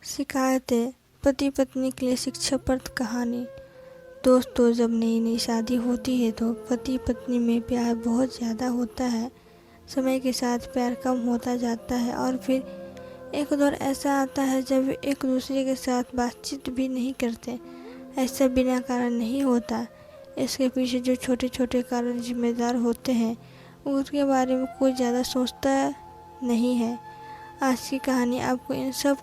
शिकायतें पति पत्नी के लिए शिक्षाप्रद कहानी। दोस्तों, जब नई नई शादी होती है तो पति पत्नी में प्यार बहुत ज़्यादा होता है। समय के साथ प्यार कम होता जाता है और फिर एक दौर ऐसा आता है जब एक दूसरे के साथ बातचीत भी नहीं करते। ऐसा बिना कारण नहीं होता। इसके पीछे जो छोटे छोटे कारण जिम्मेदार होते हैं उसके बारे में कोई ज़्यादा सोचता नहीं है। आज की कहानी आपको इन सब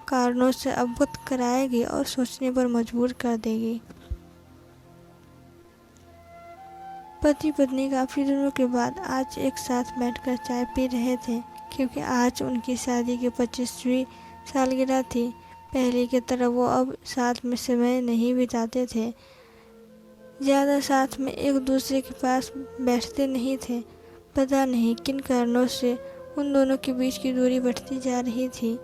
कारणों से अवगत कराएगी और सोचने पर मजबूर कर देगी। पति पत्नी काफी दिनों के बाद आज एक साथ बैठकर चाय पी रहे थे, क्योंकि आज उनकी शादी की 25वीं सालगिरह थी। पहले की तरह वो अब साथ में समय नहीं बिताते थे। ज़्यादा साथ में एक दूसरे के पास बैठते नहीं थे। पता नहीं किन कारणों से उन दोनों के बीच की दूरी बढ़ती जा रही थी।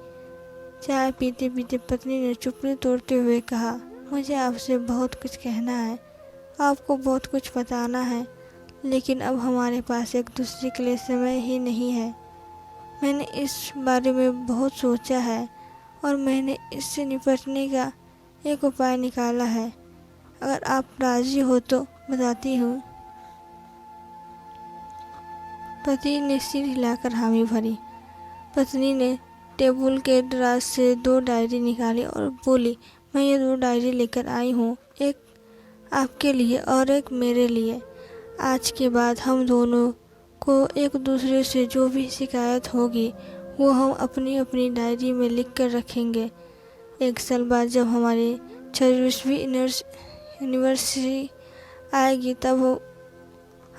चाय पीते पीते पत्नी ने चुप्पी तोड़ते हुए कहा, मुझे आपसे बहुत कुछ कहना है, आपको बहुत कुछ बताना है, लेकिन अब हमारे पास एक दूसरे के लिए समय ही नहीं है। मैंने इस बारे में बहुत सोचा है और मैंने इससे निपटने का एक उपाय निकाला है। अगर आप राजी हो तो बताती हूँ। पति ने सिर हिलाकर हामी भरी। पत्नी ने टेबल के दराज से 2 डायरी निकाली और बोली, मैं ये 2 डायरी लेकर आई हूँ, एक आपके लिए और एक मेरे लिए। आज के बाद हम दोनों को एक दूसरे से जो भी शिकायत होगी वो हम अपनी अपनी डायरी में लिख कर रखेंगे। 1 साल बाद जब हमारी 26वीं एनिवर्सरी आएगी तब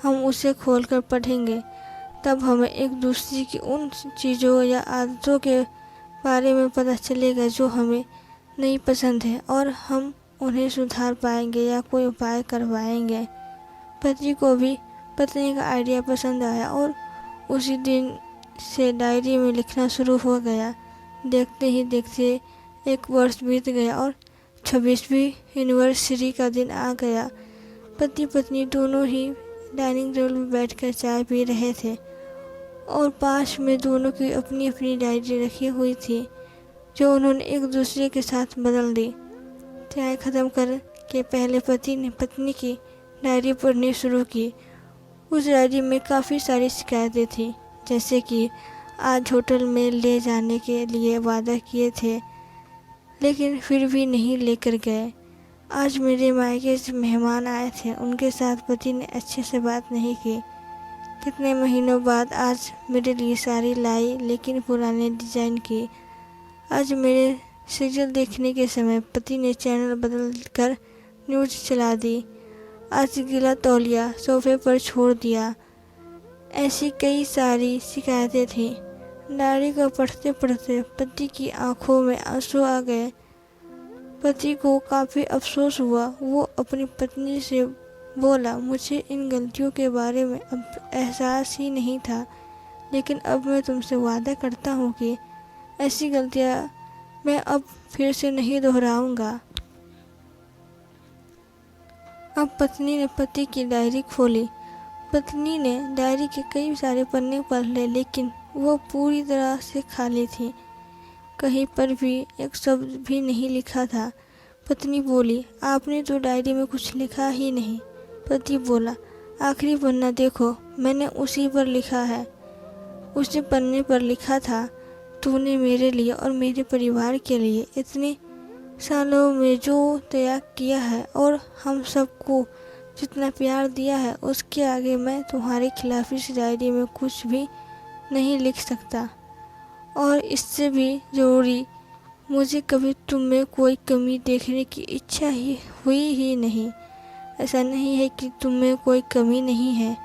हम उसे खोलकर पढ़ेंगे। तब हमें एक दूसरे की उन चीज़ों या आदतों के बारे में पता चलेगा जो हमें नहीं पसंद है और हम उन्हें सुधार पाएंगे या कोई उपाय करवाएंगे। पति को भी पत्नी का आइडिया पसंद आया और उसी दिन से डायरी में लिखना शुरू हो गया। देखते ही देखते 1 वर्ष बीत गया और 26वीं एनिवर्सरी का दिन आ गया। पति पत्नी दोनों ही डाइनिंग टेबल में बैठकर चाय पी रहे थे और पास में दोनों की अपनी अपनी डायरी रखी हुई थी, जो उन्होंने एक दूसरे के साथ बदल दी। चाय खत्म करके पहले पति ने पत्नी की डायरी पढ़नी शुरू की। उस डायरी में काफ़ी सारी शिकायतें थी, जैसे कि आज होटल में ले जाने के लिए वादा किए थे लेकिन फिर भी नहीं लेकर गए। आज मेरे मायके से मेहमान आए थे, उनके साथ पति ने अच्छे से बात नहीं की। कितने महीनों बाद आज मेरे लिए साड़ी लाई, लेकिन पुराने डिज़ाइन की। आज मेरे सीरियल देखने के समय पति ने चैनल बदल कर न्यूज़ चला दी। आज गीला तौलिया सोफे पर छोड़ दिया। ऐसी कई सारी शिकायतें थीं। डायरी को पढ़ते पढ़ते पति की आंखों में आंसू आ गए। पति को काफ़ी अफसोस हुआ। वो अपनी पत्नी से बोला, मुझे इन गलतियों के बारे में अब एहसास ही नहीं था, लेकिन अब मैं तुमसे वादा करता हूँ कि ऐसी गलतियाँ मैं अब फिर से नहीं दोहराऊंगा। अब पत्नी ने पति की डायरी खोली। पत्नी ने डायरी के कई सारे पन्ने पढ़ लिए, लेकिन वो पूरी तरह से खाली थी। कहीं पर भी एक शब्द भी नहीं लिखा था। पत्नी बोली, आपने तो डायरी में कुछ लिखा ही नहीं। पति बोला, आखिरी पन्ना देखो, मैंने उसी पर लिखा है। उसी पन्ने पर लिखा था, तूने मेरे लिए और मेरे परिवार के लिए इतने सालों में जो त्याग किया है और हम सबको जितना प्यार दिया है, उसके आगे मैं तुम्हारे खिलाफ इस डायरी में कुछ भी नहीं लिख सकता। और इससे भी ज़रूरी, मुझे कभी तुम में कोई कमी देखने की इच्छा ही हुई ही नहीं। ऐसा नहीं है कि तुम में कोई कमी नहीं है,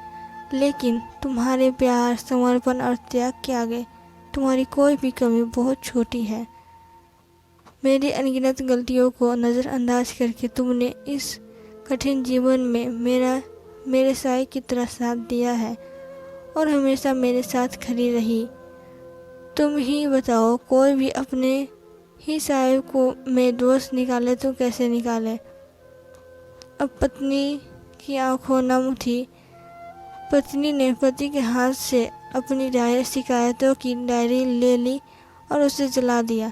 लेकिन तुम्हारे प्यार, समर्पण और त्याग के आगे तुम्हारी कोई भी कमी बहुत छोटी है। मेरी अनगिनत गलतियों को नज़रअंदाज करके तुमने इस कठिन जीवन में मेरे साए की तरह साथ दिया है और हमेशा मेरे साथ खड़ी रही। तुम ही बताओ, कोई भी अपने ही साए को में दोष निकाले तो कैसे निकाले। अब पत्नी की आंखों नम थी। पत्नी ने पति के हाथ से अपनी शिकायतों की डायरी ले ली और उसे जला दिया।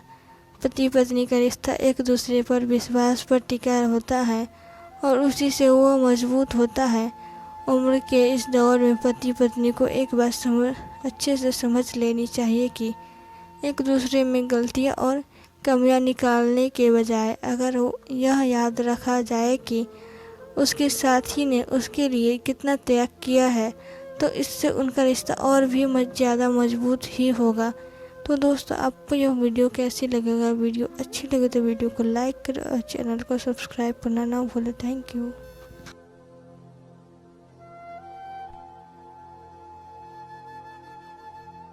पति पत्नी का रिश्ता एक दूसरे पर विश्वास पर टिका होता है और उसी से वो मजबूत होता है। उम्र के इस दौर में पति पत्नी को एक बात अच्छे से समझ लेनी चाहिए कि एक दूसरे में गलतियां और कमियां निकालने के बजाय अगर यह याद रखा जाए कि उसके साथी ने उसके लिए कितना त्याग किया है, तो इससे उनका रिश्ता और भी ज़्यादा मजबूत ही होगा। तो दोस्तों, आपको यह वीडियो कैसी लगेगा? वीडियो अच्छी लगे तो वीडियो को लाइक करें और चैनल को सब्सक्राइब करना ना भूलें। Thank you.